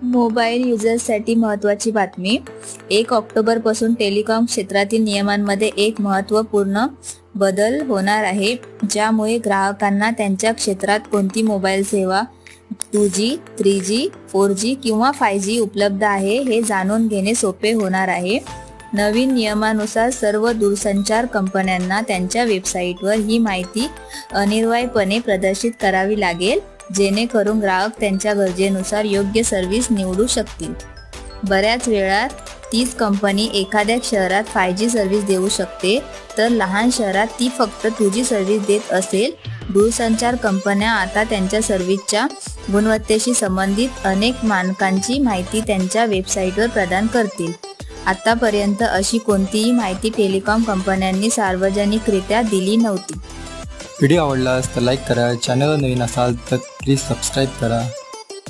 Mobile युजर्ससाठी महत्त्वाची बातमी। 1 ऑक्टोबरपासून टेलिकॉम क्षेत्रातील नियमांमध्ये एक महत्त्वपूर्ण बदल होणार आहे, ज्यामुळे ग्राहकांना त्यांच्या क्षेत्रात कोणती मोबाईल सेवा 2G, 3G, 4G किंवा 5G उपलब्ध आहे हे जाणून घेणे सोपे होणार आहे। नवीन नियमानुसार सर्व दूरसंचार कंपन्यांना त्यांच्या वेबसाईटवर ही माहिती अनिवार्यपणे प्रदर्शित करावी लागेल, जेणेकरून ग्राहक त्यांच्या गरजेनुसार योग्य सर्व्हिस निवडू शकतील। बऱ्याच वेळा तीच कंपनी एखाद्या शहरात 5G सर्व्हिस देऊ शकते, तर लहान शहरात ती फक्त 2G सर्व्हिस देत असेल। दूरसंचार कंपन्या आता त्यांच्या सर्व्हिसच्या गुणवत्तेशी संबंधित अनेक मानकांची माहिती त्यांच्या वेबसाईटवर प्रदान करतील। आतापर्यंत अशी कोणतीही माहिती टेलिकॉम कंपन्यांनी सार्वजनिकरित्या दिली नव्हती। व्हिडिओ आवडल्यास तर लाईक करा, चॅनलवर नवीन असाल तर प्लीज सबस्क्राईब करा।